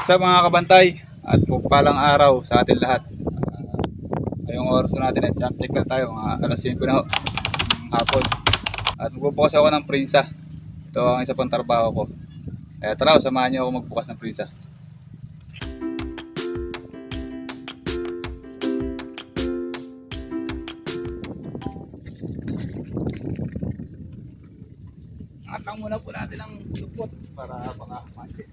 What's up mga kabantay at palang araw sa atin lahat. Ngayong oras natin at jump check na tayo, mga alas 5 na ho, ng hapon. At magbubukas ako ng prinsa. Ito ang isa pang trabaho ko. Kaya tara, samahan niyo ako magbukas ng prinsa. Atang muna po natin ang lupot para pangakamante.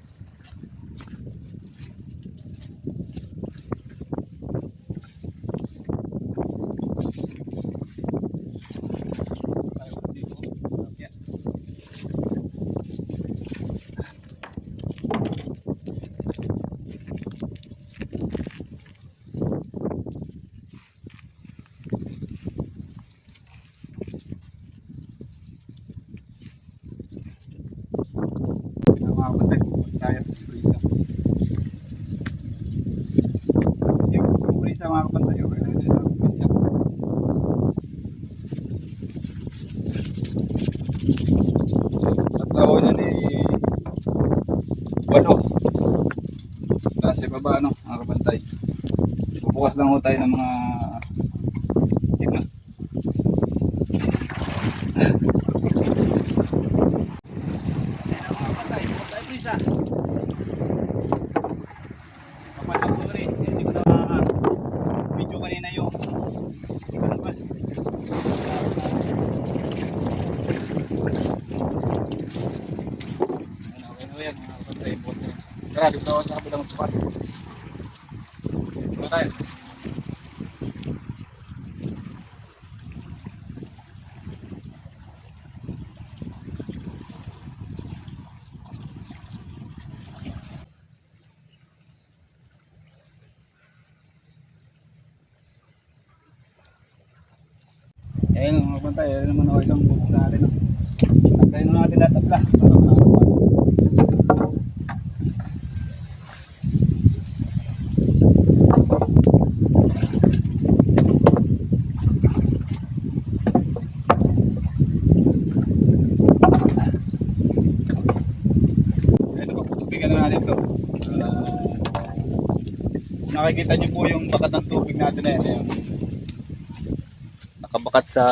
Makapatay tayo sa prisa. Yung prisa makapatay ako. Kaya nila ang prisa. Tatlaw niya ni Walo. Tapos ibaba mga kabantay. Bubukas lang ho tayo ng mga lima. Video kanina yung ikalabas. Okay yan, mga kapatay. Tara, dito ako sa kabilang spot. Dito tayo. Ayun mga kapatay, ayun naman ako isang bubog natin. Nagkain na natin lahat tabla. Ayun na, pagputubigan na natin ito. Nakikita nyo po yung bakat ng tubig natin na yan. Nakabakat sa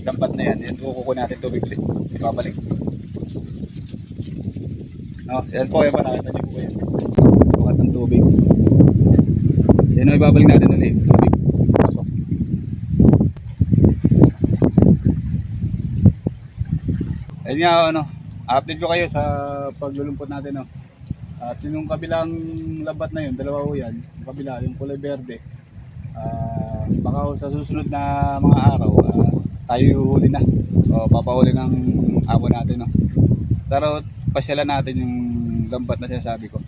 lambat na yan. Yan kukunin natin tubig ulit. Ibabalik. No, yan po yung nakita nyo po yan. Bakat ng tubig. Yan o, ibabalik natin ulit. Tubig. Pasok. Ayun nga, update ko kayo sa paglulumpot natin. At yung kabilang lambat na yun, dalawa ho yan. Yung kabila, yung kulay berde. Baka sa susunod na mga araw tayo huli na o papahuli ng amo natin pero pasyalan natin yung lambat na sinasabi ko.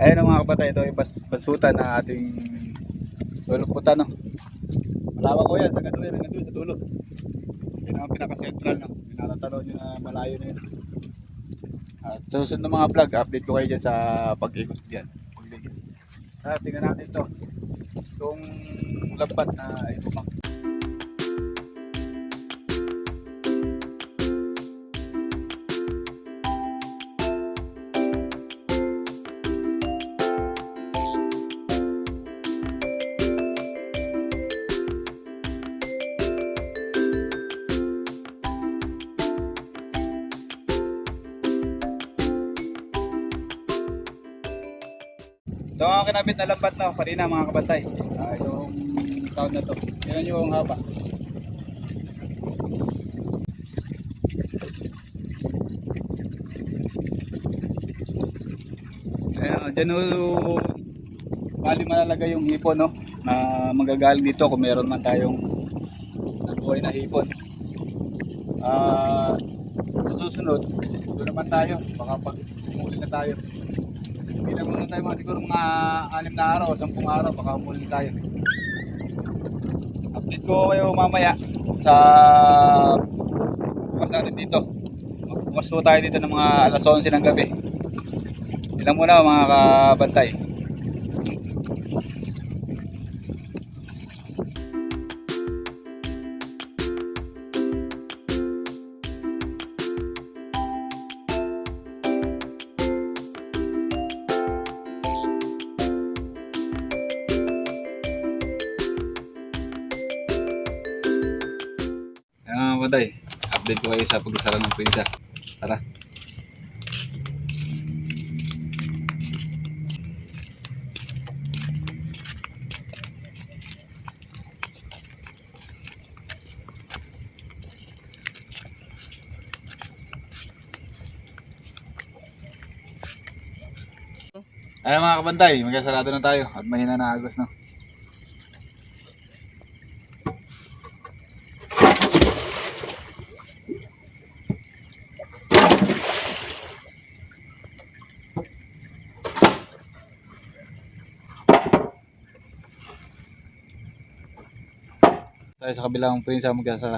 Ayun mga kapatay, ito yung basutan na ating luluputan. Malawak ko yan, hanggang doon sa dulo. Yun ang pinaka-central. Pinatatalo nyo na malayo na yun. At sa susunod ng mga vlog, update ko kayo dyan sa pag-ikot dyan. Tingnan natin ito. Itong lambat na ito. Ito ang kinabit na lambat kanina mga kabantay. Yung taon na to. Yan yung haba. Dyan bali malalagay yung hipon na magagaling dito kung meron man tayong nabuhay na hipon. Sa susunod Doon naman tayo, baka pag umuli na tayo. Hindi lang muna tayo mga siguro mga 6 na araw, 10 araw, baka umuli na tayo. Update ko kayo mamaya sa bukas natin dito. Magbukas po tayo dito ng mga alas 11 ng gabi. Ilang muna mga kabantay. Mga kabantay, update ko kayo sa pagsasara ng prinsa. Tara. Ay mga kabantay, magkasarado na tayo at mahina na agos no. Tayo sa kabilang prinsa magkasara.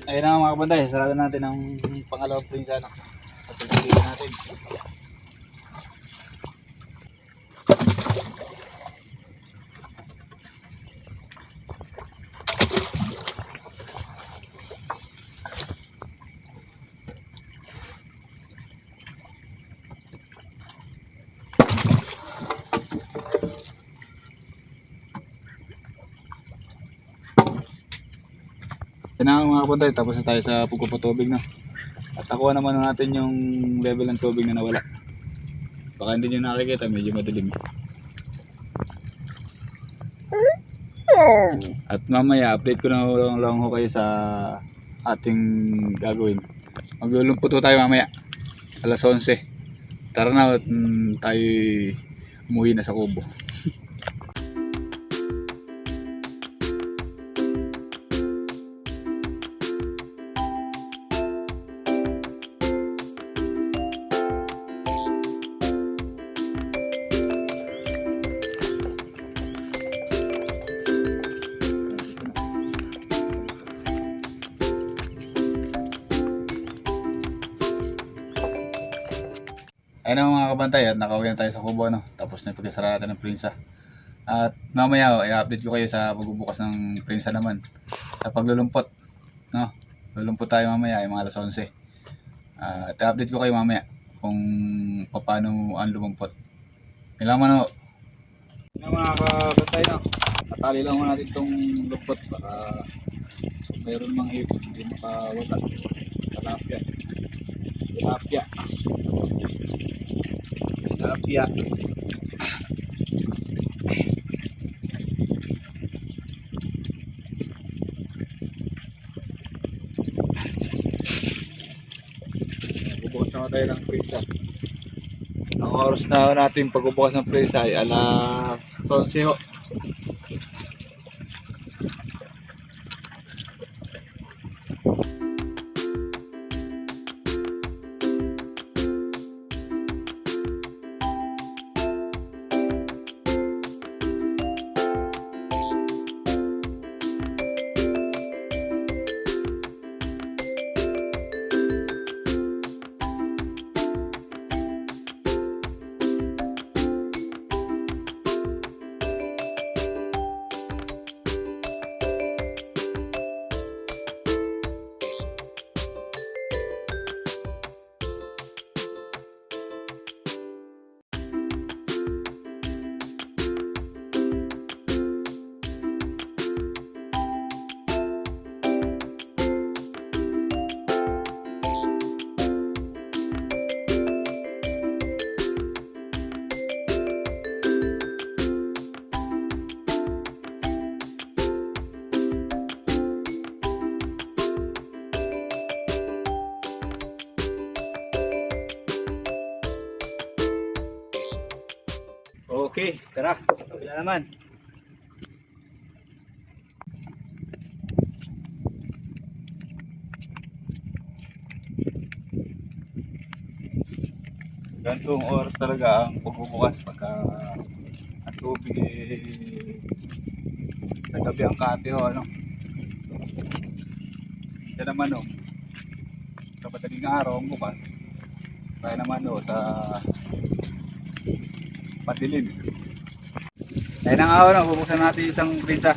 Ayun na mga kabantay, sarado natin ang pangalawang prinsa no. At pagpiliin natin. Yan na mga kabantay, tapos na tayo sa pagpapatubig na. At nakuha naman natin yung level ng tubig na nawala. Baka hindi nyo nakikita, medyo madilim. At mamaya update ko na lang ho kayo sa ating gagawin. Maglulumpot ho tayo mamaya alas 11. Tara na at tayo umuwi na sa kubo. Ayun na mga kabantay, at nakauwi na tayo sa kubo no? Tapos na ipagkasara natin ng prinsa. At mamaya i-update ko kayo sa pagbubukas ng prinsa naman. Sa paglulumpot no? Lulumpot tayo mamaya ay mga alas 11. At i-update ko kayo mamaya kung paano ang lumumpot. Kailangan ho. Ayun na mga kabantay no? Natali lang mo natin itong lumpot. Baka mayroon mang hipon, hindi makawala. Tilapia. Tilapia. Tilapia. Bubukas na tayo ng presa. Ang oras na natin pagbubukas ng presa ay alas 11 ho. Okay, tara. Kabila naman. Gantong oras talaga ang pagbubukas pagka ang tubig sa gabi ang kate o ano. Yan naman o. Sa madaling araw ang bukas. Kaya naman o sa patilim. Ayun na nga o, no, bubuksan natin isang prinsa.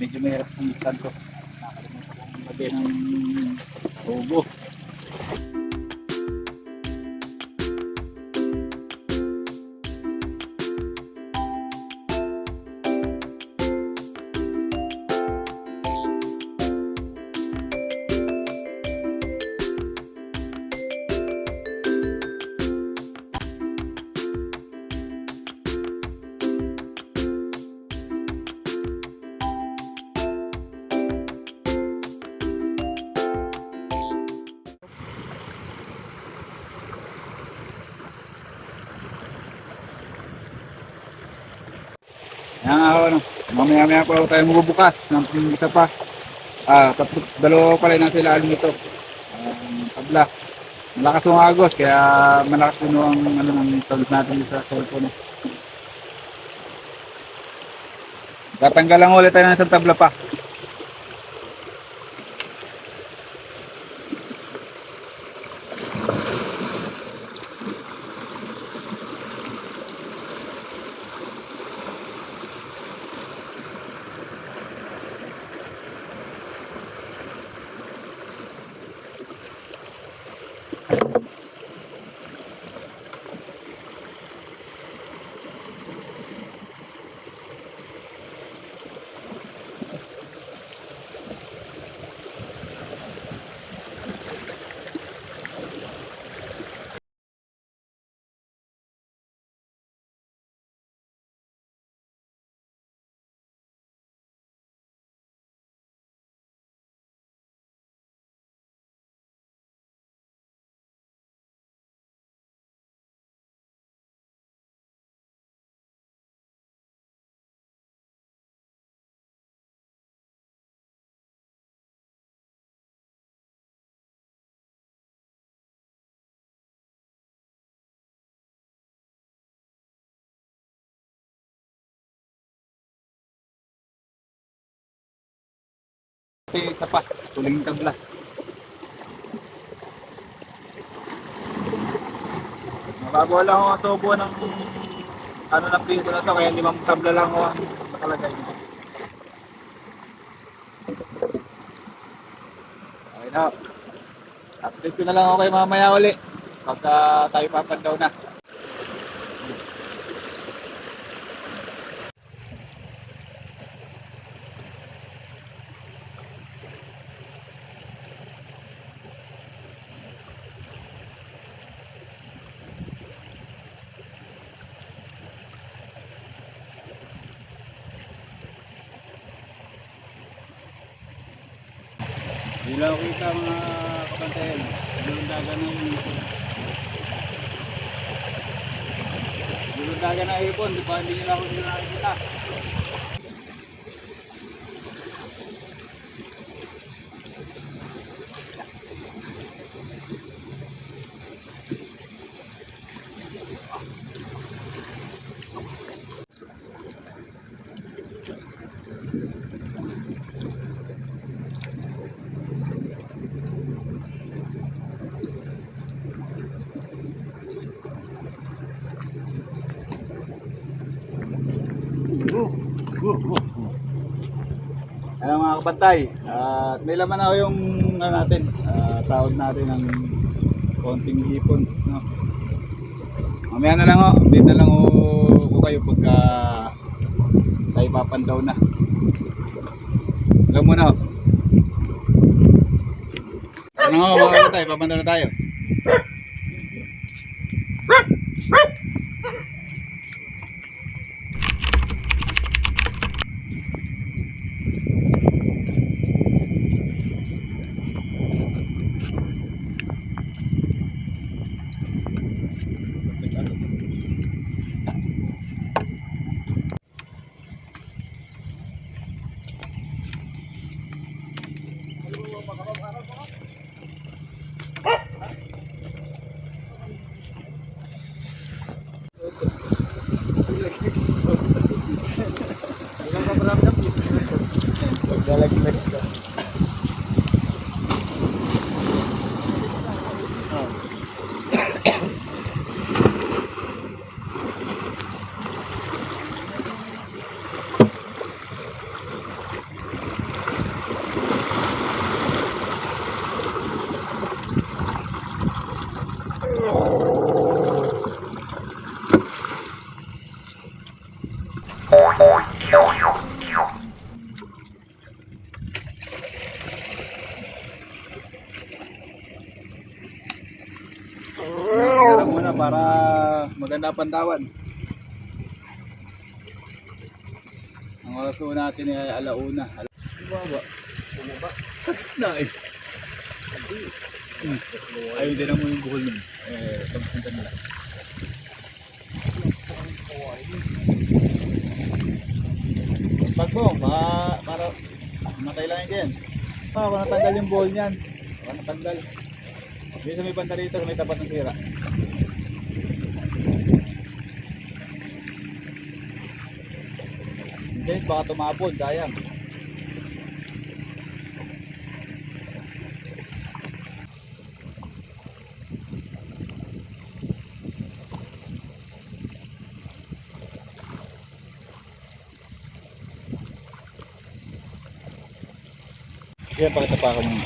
Medyo mahirap kung isan to. Nakalimutan kong lagay ng tubo. Yan nga ako, no. Mamaya-maya pa tayo magbubukas ng isa pa. Dalawa pala na sila alim ito. Tabla. Malakas yung agos, kaya malakas puno ang ano ng sound natin sa cellphone. Tatanggal lang ulit tayo ng isang tabla pa. Isa pa, tuling tabla. Nabagawa lang ako ang tubo ng ano na prito na to, kaya 5 tabla lang ako ang nakalagay. Okay na. Update ko na lang ako kay mamaya uli pagka tayo papandaw na. Hindi lang ako kita mga kapantayan. Dulundagan na yun. Dulundagan na ipon. Di pa hindi nila ako nakikita. Ano mga kapantay, may laman ako yung ano natin, sahod natin ng konting ipon, no? Mamaya na lang update na lang ko kayo pagka tayo papandaw na. Alam mo na ano nga mga kapantay, papandaw na tayo. Lalaglag ka. Tira muna para maganda pantawan. Ang oras po natin ay alauna. Baba. Bumaba. Na eh. Ayun din mo yung buhol nun. Pagpunta nila. Pagbo, para matay lang yan. Ako natanggal yung buhol niyan. Ako natanggal. Hindi sa may banda rito, sa may tapat ng sira. Hindi, baka tumapon, sayang. Yan, pakita pa ako muna.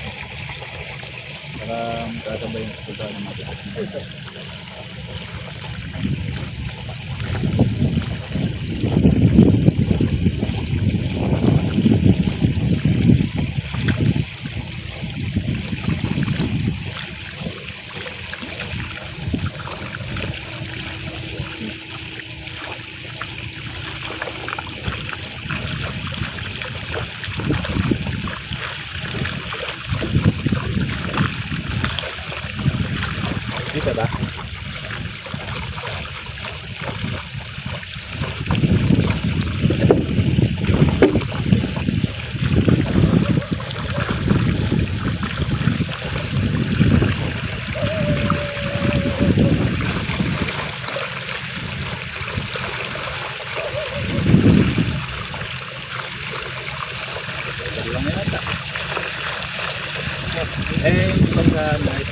Para magkatambay yung pagkakaan ng mga dito ba? Lang yan ata. Yung isang light.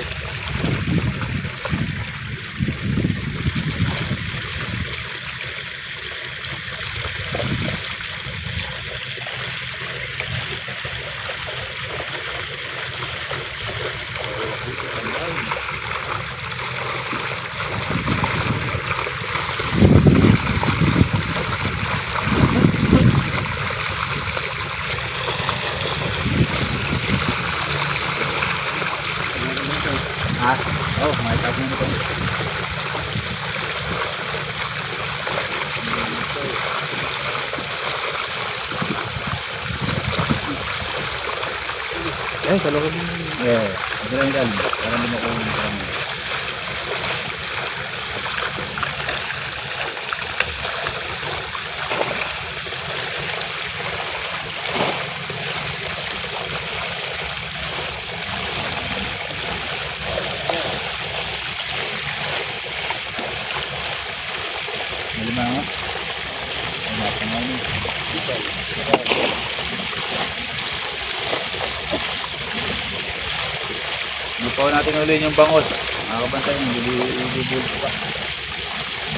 Ah, oh, may tawag nito. Sa loob din. Yeah, diyan lang. Para hindi mo ko lima nga. Wala pa nga yun. Lupaw natin ulit yung bangos. Mga kabantay, nilibulbul pa.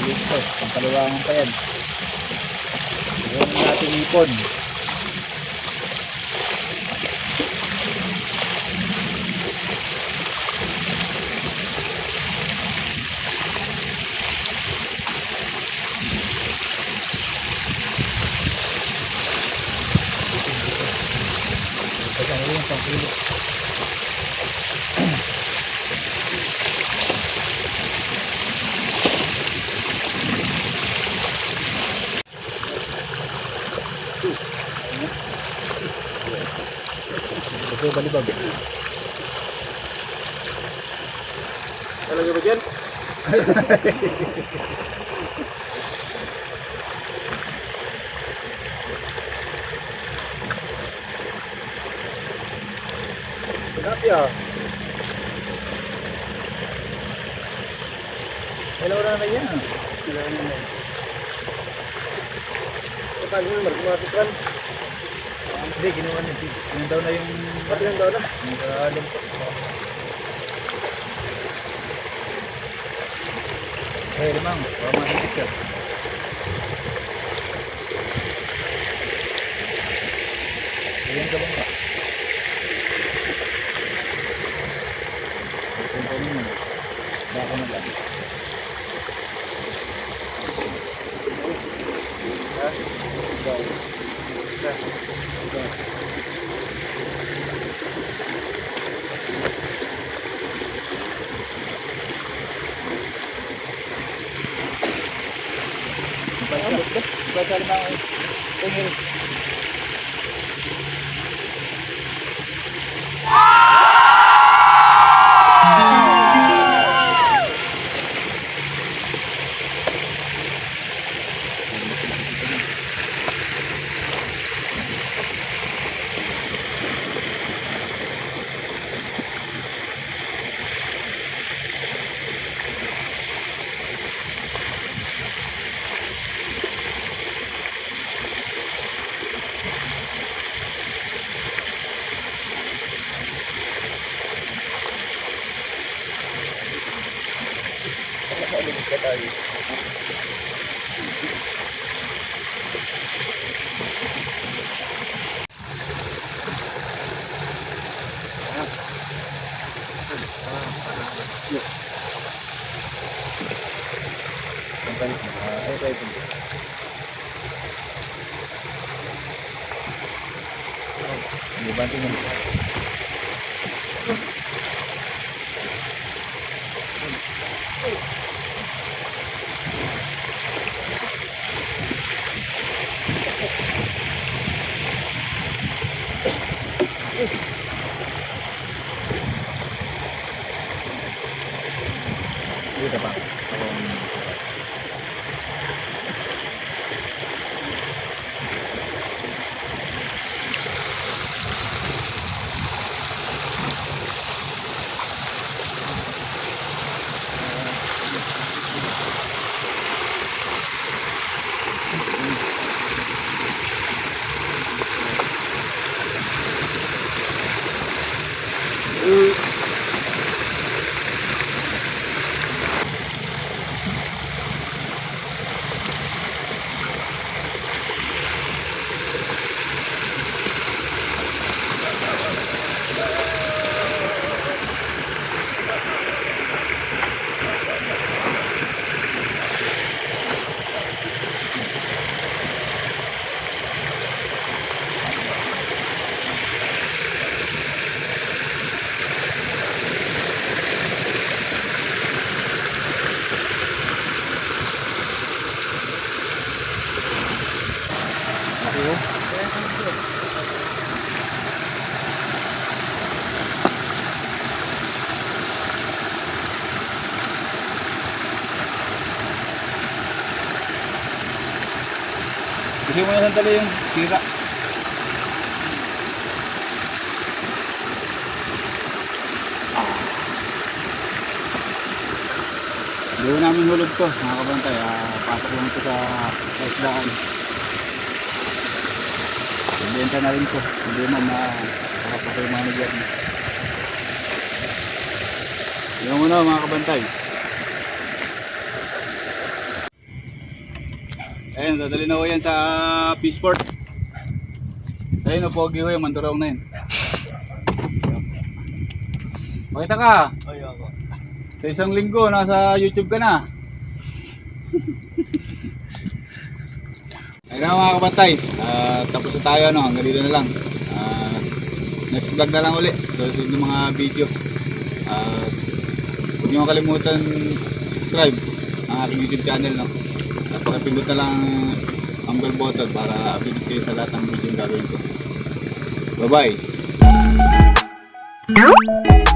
Dito, ang kaliwangan pa yan. Siguro natin ipon. Ito balibag. Talaga ba dyan? Tilapia. Hello na yan. Kailangan na. Kapag mo, marumatikan. Hindi, ginawa niya. Yan daw na yung... Pati lang daw na. Nagkalumpot. Eh, limang. Baka matikit ka. Ayan ka bang ka? Ayan ka naman. Baka na lang. Ha? Ikaw. Ikaw. Basta limang. Tingil. Ang balik na. Ito. Hindi ba tingin? Dito pa. Kasi mo na sandali yung tira. Doon namin hulog to, mga kabantay. Pasok lang ito sa isdaan. Benta na rin ko. Hindi man na nakapatay mga nagyat. Yung muna mga kabantay. Ayun, dadali na ko yan sa Peaceport. Ayun, pogi ko yung mandurong na yun. Pakita ka. Ayaw ako. Sa isang linggo, nasa YouTube ka na. Ayun na mga kabantay. Tapos na tayo, no? Hanggang dito na lang. Next vlog na lang uli. Susunod ng mga video. Huwag niyo makalimutan subscribe ang aking YouTube channel, no? Pakipindot na lang ang bell button para update kayo sa lahat ng video yung gagawin ko. Bye bye!